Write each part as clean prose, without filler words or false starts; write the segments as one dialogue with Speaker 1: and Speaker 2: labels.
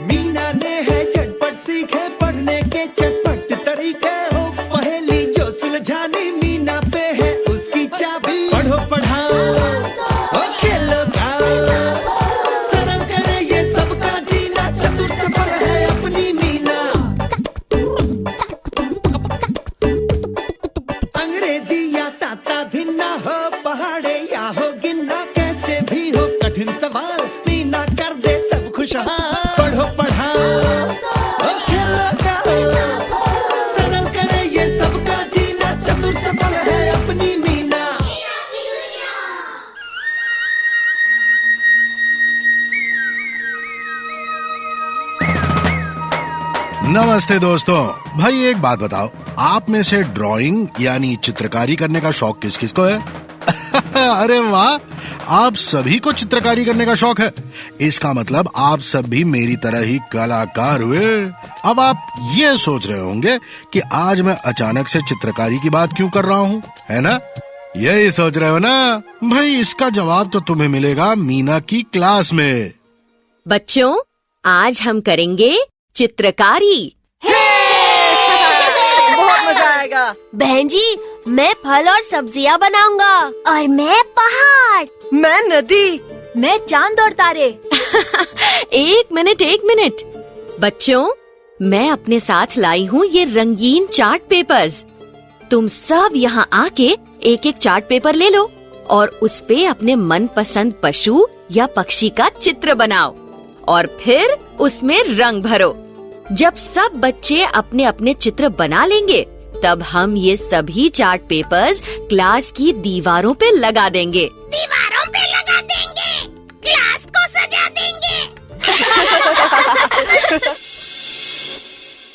Speaker 1: मीना ने है झटपट सीखे पढ़ने के चटपट तरीके हो, पहेली जो सुलझानी मीना पे है उसकी चाबी। पढ़ो पढ़ाओ और खेलो गाओ, सरल करे ये सबका जीना, चतुर चपल है अपनी मीना। अंग्रेजी या ताता धिन्ना हो, पहाड़े या हो गिनना, कैसे भी हो कठिन सवाल मीना कर दे सब खुशहाल। पढ़ो पढ़ाओ और खेलो गाओ, सरल करे ये सबका जीना, चतुर चपल है अपनी मीना।
Speaker 2: नमस्ते दोस्तों। भाई एक बात बताओ, आप में से ड्राइंग यानी चित्रकारी करने का शौक किस किस को है? अरे वाह, आप सभी को चित्रकारी करने का शौक है। इसका मतलब आप सब भी मेरी तरह ही कलाकार हुए। अब आप ये सोच रहे होंगे कि आज मैं अचानक से चित्रकारी की बात क्यों कर रहा हूँ, है ना? यही सोच रहे हो ना? भाई इसका जवाब तो तुम्हें मिलेगा मीना की क्लास में।
Speaker 3: बच्चों, आज हम करेंगे चित्रकारी।
Speaker 4: बहुत मजा आएगा।
Speaker 5: बहन जी, मैं फल और सब्जियां बनाऊंगा।
Speaker 6: और मैं पहाड़।
Speaker 4: मैं नदी।
Speaker 6: मैं चांद और तारे।
Speaker 3: एक मिनट। बच्चों, मैं अपने साथ लाई हूँ ये रंगीन चार्ट पेपर्स। तुम सब यहाँ आके एक एक चार्ट पेपर ले लो और उस पे अपने मनपसंद पशु या पक्षी का चित्र बनाओ और फिर उसमें रंग भरो। जब सब बच्चे अपने अपने चित्र बना लेंगे, तब हम ये सभी चार्ट पेपर्स क्लास की दीवारों पे लगा देंगे।
Speaker 5: दीवारों पे लगा देंगे, क्लास को सजा देंगे।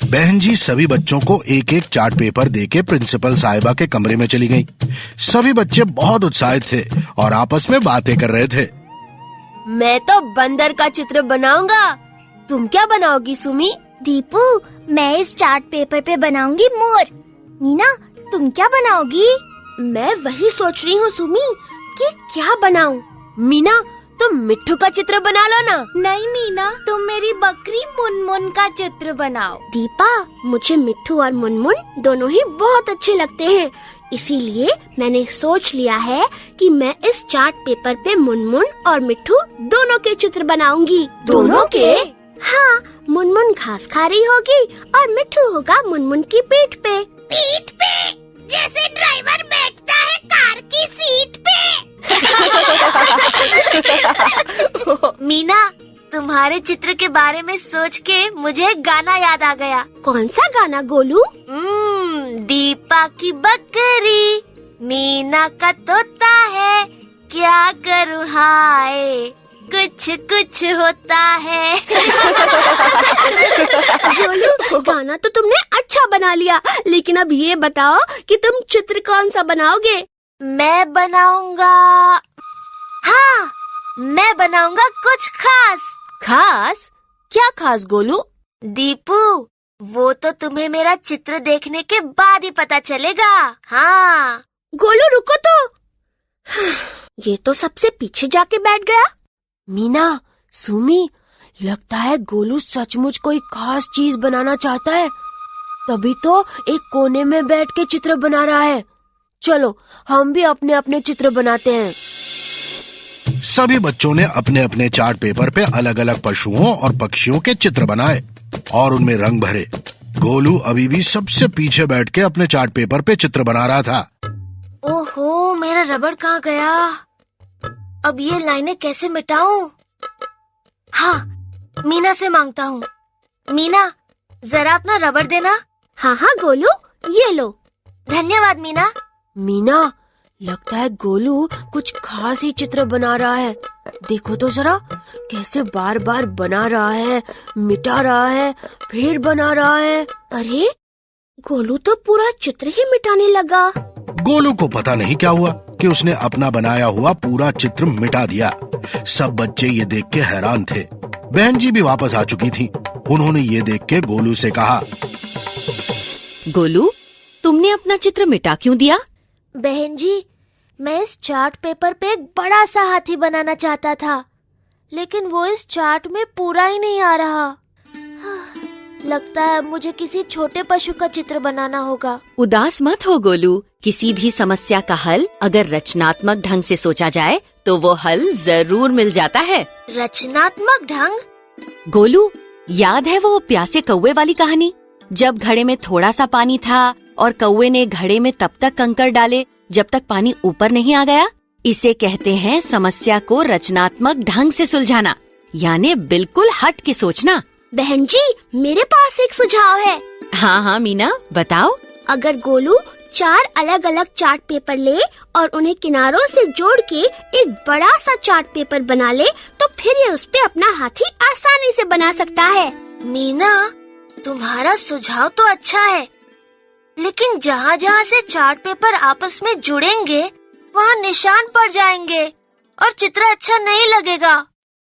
Speaker 2: बहन जी सभी बच्चों को एक एक चार्ट पेपर देके प्रिंसिपल साहिबा के कमरे में चली गईं। सभी बच्चे बहुत उत्साहित थे और आपस में बातें कर रहे थे।
Speaker 5: मैं तो बंदर का चित्र बनाऊंगा। तुम क्या बनाओगी सुमी?
Speaker 6: दीपू, मैं इस चार्ट पेपर पे बनाऊंगी मोर। मीना, तुम क्या बनाओगी?
Speaker 5: मैं वही सोच रही हूँ सुमी कि क्या बनाऊं। मीना, तुम मिट्ठू का चित्र बना लो ना।
Speaker 6: नहीं मीना, तुम मेरी बकरी मुनमुन का चित्र बनाओ।
Speaker 5: दीपा, मुझे मिट्ठू और मुनमुन दोनों ही बहुत अच्छे लगते हैं, इसीलिए मैंने सोच लिया है कि मैं इस चार्ट पेपर पे मुनमुन और मिट्ठू दोनों के चित्र बनाऊंगी।
Speaker 6: दोनों के?
Speaker 5: हाँ, मुनमुन घास खा रही होगी और मिट्ठू होगा मुनमुन की पीठ पे। पीठ पे? जैसे ड्राइवर बैठता है कार की सीट पे। मीना, तुम्हारे चित्र के बारे में सोच के मुझे गाना याद आ गया। कौन सा गाना गोलू? दीपा की बकरी, मीना का तोता है, क्या करूँ हाय, कुछ कुछ होता है। गोलू, गाना तो तुमने अच्छा बना लिया, लेकिन अब ये बताओ कि तुम चित्र कौन सा बनाओगे? मैं बनाऊंगा, हाँ, मैं बनाऊंगा कुछ खास। खास? क्या खास गोलू? दीपू, वो तो तुम्हें मेरा चित्र देखने के बाद ही पता चलेगा। हाँ। गोलू रुको तो। ये तो सबसे पीछे जाके बैठ गया। मीना, सुमी, लगता है गोलू सचमुच कोई खास चीज बनाना चाहता है, तभी तो एक कोने में बैठ के चित्र बना रहा है। चलो हम भी अपने अपने चित्र बनाते हैं।
Speaker 2: सभी बच्चों ने अपने अपने चार्ट पेपर पे अलग अलग पशुओं और पक्षियों के चित्र बनाए और उनमें रंग भरे। गोलू अभी भी सबसे पीछे बैठ के अपने चार्ट पेपर पे चित्र बना रहा था।
Speaker 5: ओहो, मेरा रबड़ कहाँ गया? अब ये लाइनें कैसे मिटाऊं? हाँ, मीना से मांगता हूँ। मीना, जरा अपना रबड़ देना। हाँ हाँ गोलू, ये लो। धन्यवाद मीना। मीना, लगता है गोलू कुछ खास ही चित्र बना रहा है। देखो तो जरा, कैसे बार बार बना रहा है, मिटा रहा है, फिर बना रहा है। अरे, गोलू तो पूरा चित्र ही मिटाने लगा।
Speaker 2: गोलू को पता नहीं क्या हुआ कि उसने अपना बनाया हुआ पूरा चित्र मिटा दिया। सब बच्चे ये देख के हैरान थे। बहन जी भी वापस आ चुकी थी। उन्होंने ये देख के गोलू से कहा,
Speaker 3: गोलू, तुमने अपना चित्र मिटा क्यों दिया?
Speaker 5: बहन जी, मैं इस चार्ट पेपर पे एक बड़ा सा हाथी बनाना चाहता था, लेकिन वो इस चार्ट में पूरा ही नहीं आ रहा। लगता है मुझे किसी छोटे पशु का चित्र बनाना होगा।
Speaker 3: उदास मत हो गोलू, किसी भी समस्या का हल अगर रचनात्मक ढंग से सोचा जाए तो वो हल जरूर मिल जाता है।
Speaker 5: रचनात्मक ढंग?
Speaker 3: गोलू, याद है वो प्यासे कौवे वाली कहानी? जब घड़े में थोड़ा सा पानी था और कौवे ने घड़े में तब तक कंकड़ डाले जब तक पानी ऊपर नहीं आ गया। इसे कहते हैं समस्या को रचनात्मक ढंग से सुलझाना, यानी बिल्कुल हट के सोचना।
Speaker 5: बहन जी, मेरे पास एक सुझाव है।
Speaker 3: हाँ हाँ मीना, बताओ।
Speaker 5: अगर गोलू 4 अलग अलग चार्ट पेपर ले और उन्हें किनारों से जोड़ के एक बड़ा सा चार्ट पेपर बना ले तो फिर ये उस पे अपना हाथी आसानी से बना सकता है। मीना, तुम्हारा सुझाव तो अच्छा है, लेकिन जहाँ जहाँ से चार्ट पेपर आपस में जुड़ेंगे वहाँ निशान पड़ जाएंगे और चित्र अच्छा नहीं लगेगा।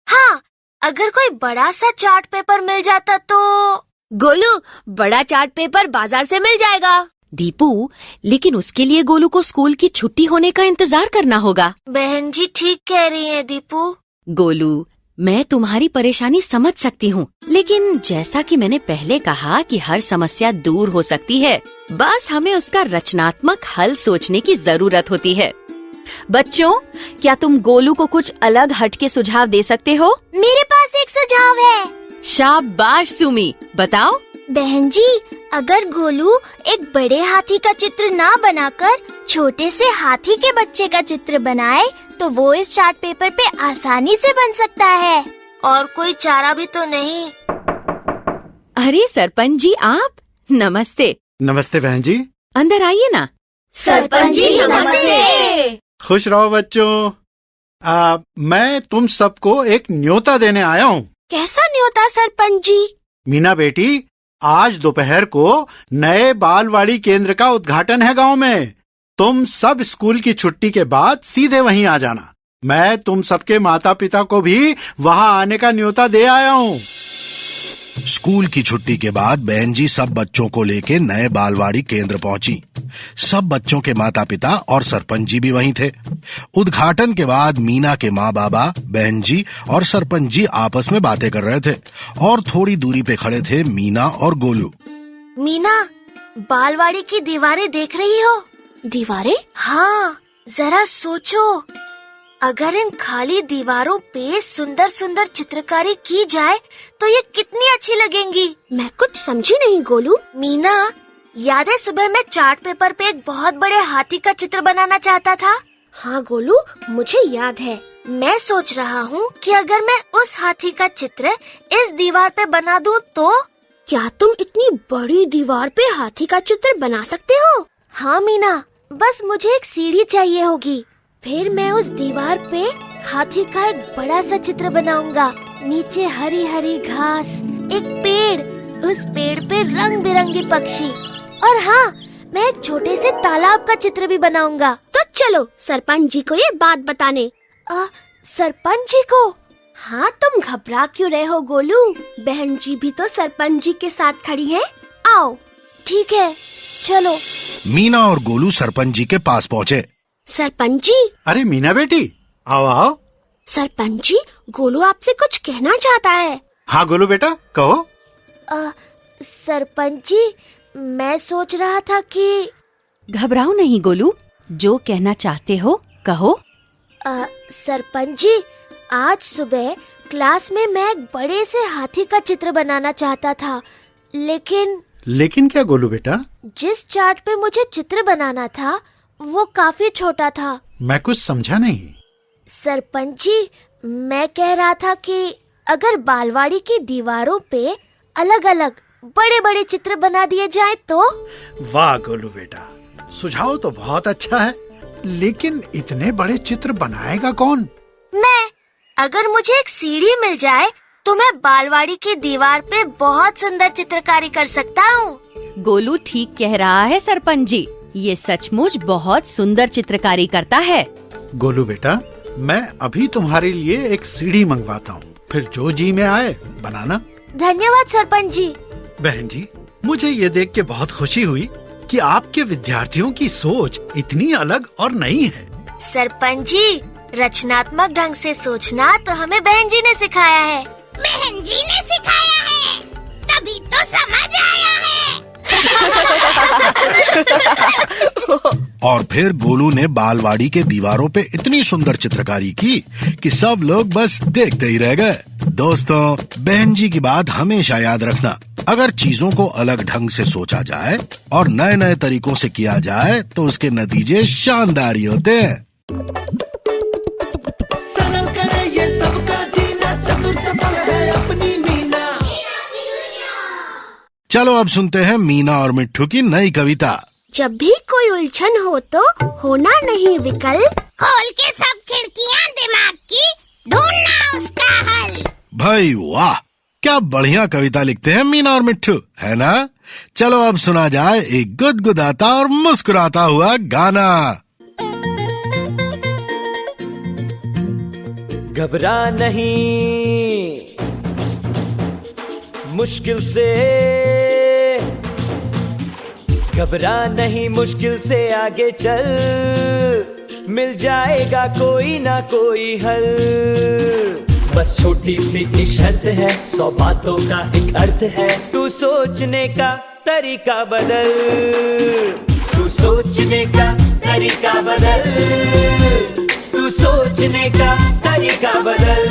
Speaker 5: हाँ, अगर कोई बड़ा सा चार्ट पेपर मिल जाता तो। गोलू, बड़ा चार्ट पेपर बाजार से मिल जाएगा।
Speaker 3: दीपू, लेकिन उसके लिए गोलू को स्कूल की छुट्टी होने का इंतजार करना होगा।
Speaker 5: बहन जी ठीक कह रही है दीपू।
Speaker 3: गोलू, मैं तुम्हारी परेशानी समझ सकती हूँ, लेकिन जैसा कि मैंने पहले कहा कि हर समस्या दूर हो सकती है, बस हमें उसका रचनात्मक हल सोचने की जरूरत होती है। बच्चों, क्या तुम गोलू को कुछ अलग हटके सुझाव दे सकते हो?
Speaker 6: मेरे पास एक सुझाव है।
Speaker 3: शाबाश सुमी, बताओ।
Speaker 6: बहन जी, अगर गोलू एक बड़े हाथी का चित्र ना बनाकर छोटे से हाथी के बच्चे का चित्र बनाए तो वो इस चार्ट पेपर पे आसानी से बन सकता है।
Speaker 5: और कोई चारा भी तो नहीं?
Speaker 3: अरे सरपंच जी, आप? नमस्ते।
Speaker 7: नमस्ते बहन जी।
Speaker 3: अंदर आइए ना।
Speaker 5: सरपंच जी नमस्ते।
Speaker 7: खुश रहो बच्चों। मैं तुम सबको एक न्योता देने आया हूँ।
Speaker 5: कैसा न्योता सरपंच जी?
Speaker 7: मीना बेटी, आज दोपहर को नए बालवाड़ी केंद्र का उद्घाटन है गांव में। तुम सब स्कूल की छुट्टी के बाद सीधे वहीं आ जाना। मैं तुम सबके माता पिता को भी वहां आने का न्योता दे आया हूँ।
Speaker 2: स्कूल की छुट्टी के बाद बहन जी सब बच्चों को लेके नए बालवाड़ी केंद्र पहुंची। सब बच्चों के माता पिता और सरपंच जी भी वहीं थे। उद्घाटन के बाद मीना के माँ बाबा, बहन जी और सरपंच जी आपस में बातें कर रहे थे और थोड़ी दूरी पे खड़े थे मीना और गोलू।
Speaker 5: मीना, बालवाड़ी की दीवारें देख रही हो? दीवारें? हाँ, जरा सोचो, अगर इन खाली दीवारों पे सुंदर सुंदर चित्रकारी की जाए तो ये कितनी अच्छी लगेंगी। मैं कुछ समझी नहीं गोलू। मीना, याद है सुबह मैं चार्ट पेपर पे एक बहुत बड़े हाथी का चित्र बनाना चाहता था? हाँ गोलू, मुझे याद है। मैं सोच रहा हूँ कि अगर मैं उस हाथी का चित्र इस दीवार पे बना दूँ तो। क्या तुम इतनी बड़ी दीवार पे हाथी का चित्र बना सकते हो? हाँ मीना, बस मुझे एक सीढ़ी चाहिए होगी। फिर मैं उस दीवार पे हाथी का एक बड़ा सा चित्र बनाऊंगा। नीचे हरी हरी घास, एक पेड़, उस पेड़ पे रंग बिरंगे पक्षी, और हाँ, मैं एक छोटे से तालाब का चित्र भी बनाऊंगा। तो चलो सरपंच जी को ये बात बताने। सरपंच जी को? हाँ, तुम घबरा क्यों रहे हो गोलू? बहन जी भी तो सरपंच जी के साथ खड़ी है। आओ। ठीक है, चलो।
Speaker 2: मीना और गोलू सरपंच जी के पास पहुँचे।
Speaker 5: सरपंच जी।
Speaker 7: अरे मीना बेटी, आओ आओ।
Speaker 5: सरपंच जी, गोलू आपसे कुछ कहना चाहता है।
Speaker 7: हाँ गोलू बेटा, कहो।
Speaker 5: सरपंच जी, मैं सोच रहा था कि।
Speaker 3: घबराओ नहीं गोलू, जो कहना चाहते हो कहो।
Speaker 5: सरपंच जी, आज सुबह क्लास में मैं एक बड़े से हाथी का चित्र बनाना चाहता था, लेकिन
Speaker 7: क्या गोलू बेटा?
Speaker 5: जिस चार्ट पे मुझे चित्र बनाना था वो काफी छोटा था।
Speaker 7: मैं कुछ समझा नहीं।
Speaker 5: सरपंच जी, मैं कह रहा था कि अगर बालवाड़ी की दीवारों पे अलग अलग बड़े बड़े चित्र बना दिए जाएं तो।
Speaker 7: वाह गोलू बेटा, सुझाव तो बहुत अच्छा है, लेकिन इतने बड़े चित्र बनाएगा कौन?
Speaker 5: मैं। अगर मुझे एक सीढ़ी मिल जाए तो मैं बालवाड़ी की दीवार पे बहुत सुंदर चित्रकारी कर सकता हूँ।
Speaker 3: गोलू ठीक कह रहा है सरपंच जी, ये सचमुच बहुत सुंदर चित्रकारी करता है।
Speaker 7: गोलू बेटा, मैं अभी तुम्हारे लिए एक सीढ़ी मंगवाता हूँ, फिर जो जी में आए बनाना।
Speaker 5: धन्यवाद सरपंच जी।
Speaker 7: बहन जी, मुझे ये देख के बहुत खुशी हुई कि आपके विद्यार्थियों की सोच इतनी अलग और नई है।
Speaker 5: सरपंच जी,
Speaker 6: रचनात्मक ढंग से सोचना तो हमें बहन जी ने सिखाया है।
Speaker 8: बहन जी ने सिखाया है, तभी तो समझ आया है।
Speaker 2: और फिर गोलू ने बालवाड़ी के दीवारों पे इतनी सुंदर चित्रकारी की कि सब लोग बस देखते ही रह गए। दोस्तों, बहन जी की बात हमेशा याद रखना, अगर चीजों को अलग ढंग से सोचा जाए और नए नए तरीकों से किया जाए तो उसके नतीजे शानदार ही होते हैं।
Speaker 1: सरल करे ये सबका जीना, चतुर चपल है अपनी मीना।
Speaker 2: चलो अब सुनते हैं मीना और मिट्ठू की नई कविता।
Speaker 5: जब भी कोई उलझन हो तो होना नहीं विकल्प,
Speaker 8: खोल के सब खिड़कियां दिमाग की, ढूंढना उसका हल।
Speaker 2: भाई वाह, क्या बढ़िया कविता लिखते हैं मीना और मिट्ठू, है ना? चलो अब सुना जाए एक गुदगुदाता और मुस्कुराता हुआ गाना।
Speaker 9: घबरा नहीं मुश्किल से, घबरा नहीं मुश्किल से आगे चल, मिल जाएगा कोई ना कोई हल। बस छोटी सी एक शर्त है, 100 बातों का एक अर्थ है, तू सोचने का तरीका बदल, तू सोचने का तरीका बदल, तू सोचने का तरीका बदल।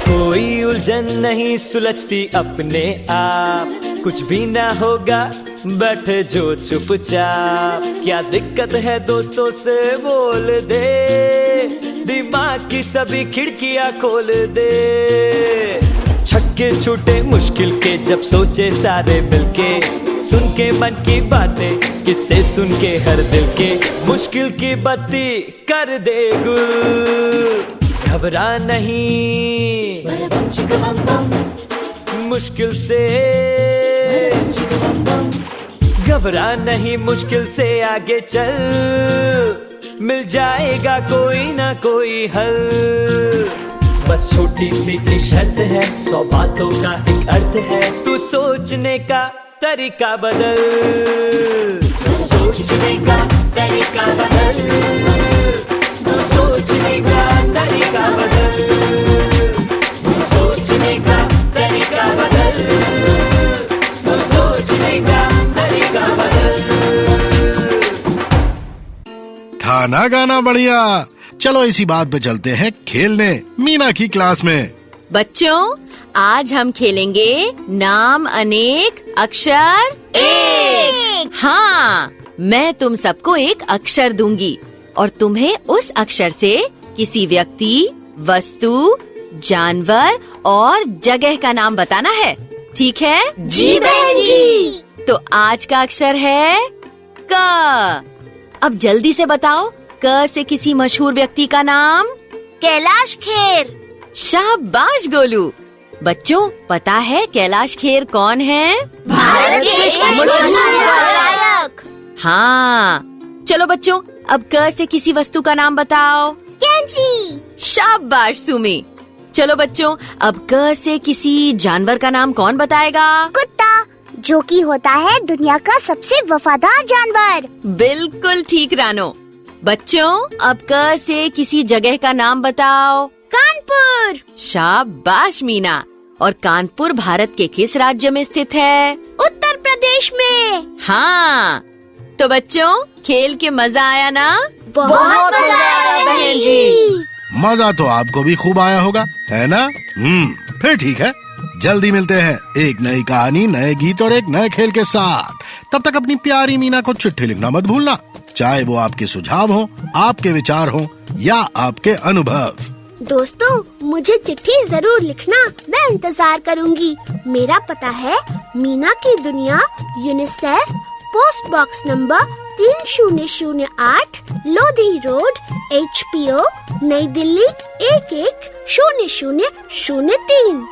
Speaker 9: कोई उलझन नहीं सुलझती अपने आप, कुछ भी ना होगा बैठे जो चुपचाप। क्या दिक्कत है दोस्तों से बोल दे, दिमाग की सभी खिड़कियां खोल दे। छक्के छूटे मुश्किल के जब सोचे सारे मिलके, सुन के मन की बातें किससे सुन के हर दिल के, मुश्किल की बत्ती कर दे गुल। घबरा नहीं मुश्किल से, घबरा नहीं मुश्किल से आगे चल, मिल जाएगा कोई ना कोई हल। बस छोटी सी एक शर्त है, 100 बातों का एक अर्थ है, तू सोचने का तरीका बदल, सोचने का तरीका बदल, तू सोचने का तरीका बदल, तू सोचने का तरीका बदल, तू सोचने का तरीका बदल।
Speaker 2: था ना गाना बढ़िया? चलो इसी बात पे चलते हैं खेलने मीना की क्लास में।
Speaker 3: बच्चों, आज हम खेलेंगे नाम अनेक अक्षर एक। हाँ, मैं तुम सबको एक अक्षर दूंगी और तुम्हें उस अक्षर से किसी व्यक्ति, वस्तु, जानवर और जगह का नाम बताना है, ठीक है?
Speaker 6: जी बहन जी।
Speaker 3: तो आज का अक्षर है क। अब जल्दी से बताओ, क से किसी मशहूर व्यक्ति का नाम।
Speaker 6: कैलाश खेर।
Speaker 3: शाबाश गोलू। बच्चों, पता है कैलाश खेर कौन है?
Speaker 6: भारत के एक मशहूर गायक।
Speaker 3: हाँ, चलो बच्चों, अब क से किसी वस्तु का नाम बताओ।
Speaker 6: कैंची।
Speaker 3: शाबाश सुमी। चलो बच्चों, अब क से किसी जानवर का नाम कौन बताएगा?
Speaker 6: कुत्ता, जो कि होता है दुनिया का सबसे वफादार जानवर।
Speaker 3: बिल्कुल ठीक रानो। बच्चों, अब क से किसी जगह का नाम बताओ।
Speaker 6: कानपुर।
Speaker 3: शाबाश मीना। और कानपुर भारत के किस राज्य में स्थित है?
Speaker 6: उत्तर प्रदेश में।
Speaker 3: हाँ, तो बच्चों, खेल के मजा आया ना?
Speaker 6: बहुत मजा आया बहन जी।
Speaker 2: मजा तो आपको भी खूब आया होगा, है ना? फिर ठीक है, जल्दी मिलते हैं एक नई कहानी, नए गीत और एक नए खेल के साथ। तब तक अपनी प्यारी मीना को चिट्ठी लिखना मत भूलना, चाहे वो आपके सुझाव हो, आपके विचार हो या आपके अनुभव।
Speaker 5: दोस्तों, मुझे चिट्ठी जरूर लिखना, मैं इंतजार करूंगी। मेरा पता है मीना की दुनिया, UNICEF, post box number 3008, Lodhi road, HPO, नई दिल्ली 110003।